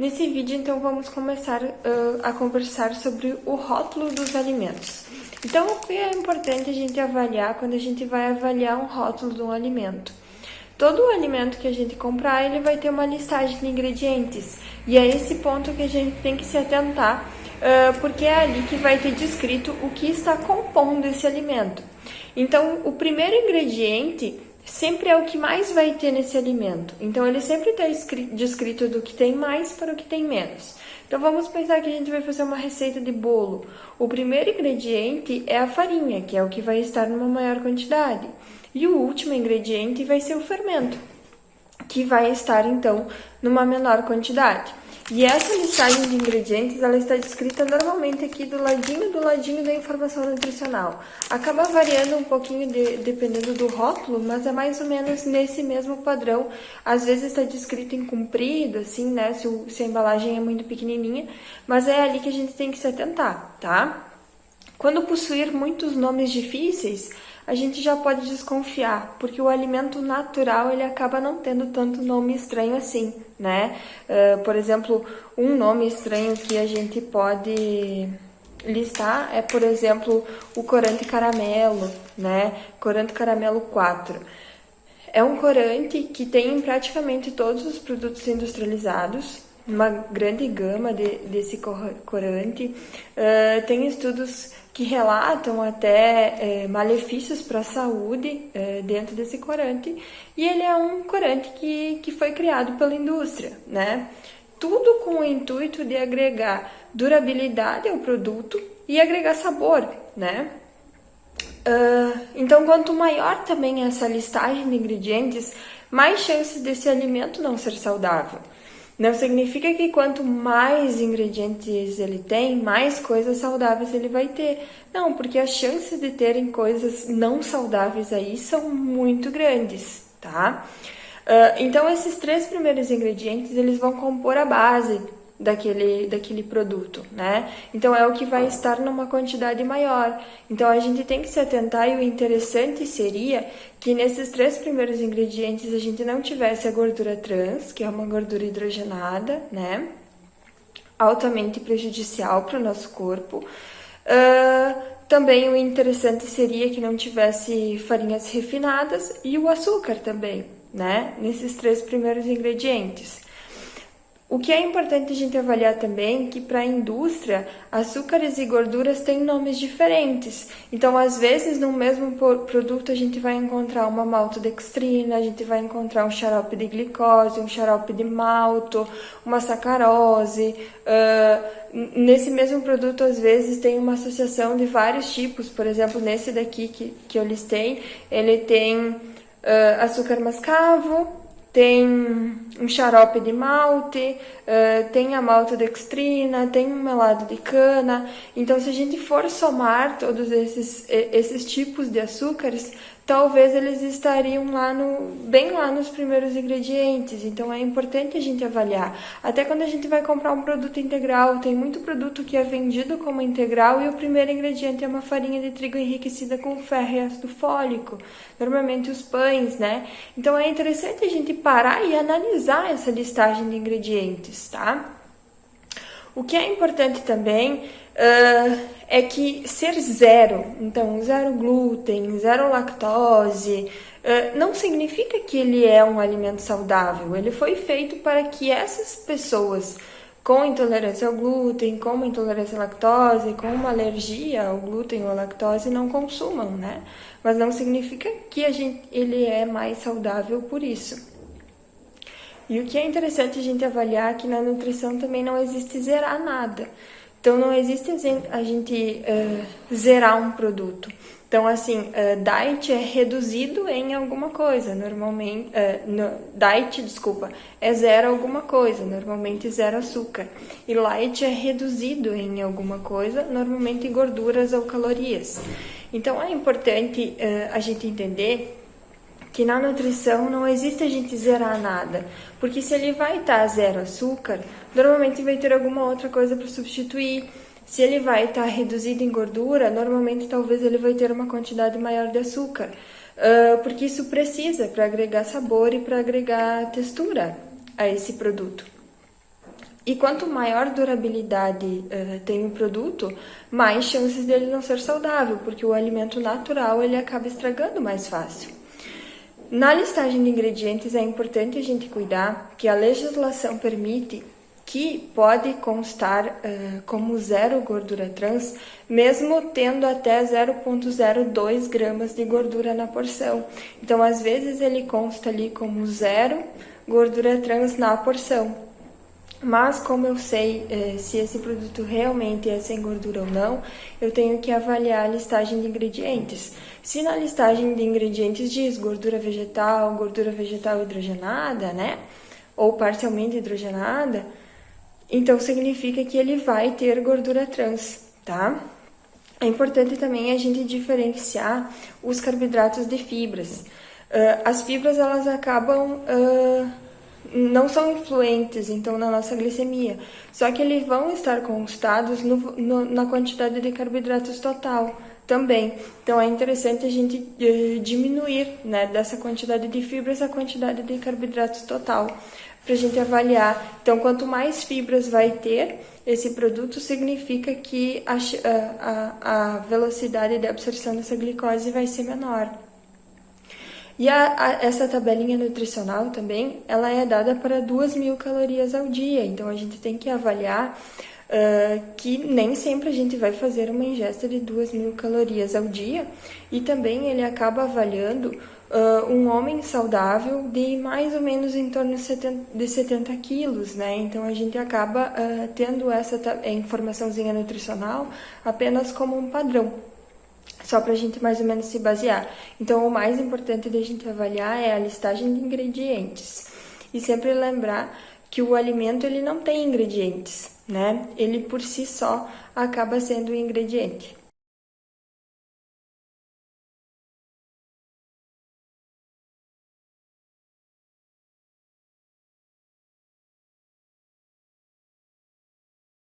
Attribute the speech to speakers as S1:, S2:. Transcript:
S1: Nesse vídeo, então, vamos começar a conversar sobre o rótulo dos alimentos. Então, o que é importante a gente avaliar quando a gente vai avaliar um rótulo de um alimento? Todo alimento que a gente comprar, ele vai ter uma listagem de ingredientes. E é esse ponto que a gente tem que se atentar, porque é ali que vai ter descrito o que está compondo esse alimento. Então, o primeiro ingrediente sempre é o que mais vai ter nesse alimento. Então, ele sempre está descrito do que tem mais para o que tem menos. Então, vamos pensar que a gente vai fazer uma receita de bolo. O primeiro ingrediente é a farinha, que é o que vai estar numa maior quantidade. E o último ingrediente vai ser o fermento, que vai estar, então, numa menor quantidade. E essa listagem de ingredientes, ela está descrita normalmente aqui do ladinho da informação nutricional. Acaba variando um pouquinho dependendo do rótulo, mas é mais ou menos nesse mesmo padrão. Às vezes está descrito em comprido, assim, né, se a embalagem é muito pequenininha, mas é ali que a gente tem que se atentar, tá? Quando possuir muitos nomes difíceis, a gente já pode desconfiar, porque o alimento natural ele acaba não tendo tanto nome estranho assim, né? Por exemplo, um nome estranho que a gente pode listar é, por exemplo, o corante caramelo, né? Corante caramelo 4. É um corante que tem em praticamente todos os produtos industrializados, uma grande gama desse corante. Tem estudos que relatam até malefícios para a saúde dentro desse corante, e ele é um corante que foi criado pela indústria, né? Tudo com o intuito de agregar durabilidade ao produto e agregar sabor, né? Então, quanto maior também essa listagem de ingredientes, mais chances desse alimento não ser saudável. Não significa que quanto mais ingredientes ele tem, mais coisas saudáveis ele vai ter. Não, porque as chances de terem coisas não saudáveis aí são muito grandes, tá? Então, esses 3 primeiros ingredientes, eles vão compor a base daquele produto, né? Então, é o que vai estar numa quantidade maior. Então, a gente tem que se atentar, e o interessante seria que nesses 3 primeiros ingredientes a gente não tivesse a gordura trans, que é uma gordura hidrogenada, né? Altamente prejudicial para o nosso corpo. Também o interessante seria que não tivesse farinhas refinadas e o açúcar também, né? Nesses 3 primeiros ingredientes. O que é importante a gente avaliar também é que para a indústria, açúcares e gorduras têm nomes diferentes. Então, às vezes, no mesmo produto a gente vai encontrar uma maltodextrina, a gente vai encontrar um xarope de glicose, um xarope de malto, uma sacarose. Nesse mesmo produto, às vezes, tem uma associação de vários tipos. Por exemplo, nesse daqui que eu listei, ele tem açúcar mascavo, tem um xarope de malte, tem a maltodextrina, tem um melado de cana. Então, se a gente for somar todos esses tipos de açúcares, talvez eles estariam bem lá nos primeiros ingredientes. Então, é importante a gente avaliar. Até quando a gente vai comprar um produto integral, tem muito produto que é vendido como integral e o primeiro ingrediente é uma farinha de trigo enriquecida com ferro e ácido fólico. Normalmente os pães, né? Então, é interessante a gente parar e analisar essa listagem de ingredientes, tá? O que é importante também é que ser zero, então zero glúten, zero lactose, não significa que ele é um alimento saudável. Ele foi feito para que essas pessoas com intolerância ao glúten, com uma intolerância à lactose, com uma alergia ao glúten ou à lactose não consumam, né? Mas não significa que ele é mais saudável por isso. E o que é interessante a gente avaliar é que na nutrição também não existe zerar nada. Então, não existe a gente zerar um produto. Então, assim, diet é reduzido em alguma coisa, normalmente... diet, desculpa, é zero alguma coisa, normalmente zero açúcar. E light é reduzido em alguma coisa, normalmente gorduras ou calorias. Então, é importante a gente entender que na nutrição não existe a gente zerar nada, porque se ele vai estar zero açúcar, normalmente vai ter alguma outra coisa para substituir. Se ele vai estar reduzido em gordura, normalmente talvez ele vai ter uma quantidade maior de açúcar, porque isso precisa para agregar sabor e para agregar textura a esse produto. E quanto maior durabilidade tem o produto, mais chances dele não ser saudável, porque o alimento natural ele acaba estragando mais fácil. Na listagem de ingredientes é importante a gente cuidar que a legislação permite que pode constar como zero gordura trans, mesmo tendo até 0,02 gramas de gordura na porção. Então, às vezes, ele consta ali como zero gordura trans na porção. Mas como eu sei se esse produto realmente é sem gordura ou não, eu tenho que avaliar a listagem de ingredientes. Se na listagem de ingredientes diz gordura vegetal hidrogenada, né? Ou parcialmente hidrogenada, então significa que ele vai ter gordura trans, tá? É importante também a gente diferenciar os carboidratos de fibras. As fibras, elas acabam... não são influentes, então, na nossa glicemia. Só que eles vão estar constados na quantidade de carboidratos total também. Então, é interessante a gente diminuir, né, dessa quantidade de fibras a quantidade de carboidratos total, para a gente avaliar. Então, quanto mais fibras vai ter esse produto, significa que a velocidade de absorção dessa glicose vai ser menor. E essa tabelinha nutricional também, ela é dada para 2.000 calorias ao dia, então a gente tem que avaliar que nem sempre a gente vai fazer uma ingesta de 2.000 calorias ao dia, e também ele acaba avaliando um homem saudável de mais ou menos em torno de 70 quilos, né? Então a gente acaba tendo essa informaçãozinha nutricional apenas como um padrão, só para a gente mais ou menos se basear. Então, o mais importante da gente avaliar é a listagem de ingredientes. E sempre lembrar que o alimento ele não tem ingredientes, né? Ele por si só acaba sendo um ingrediente.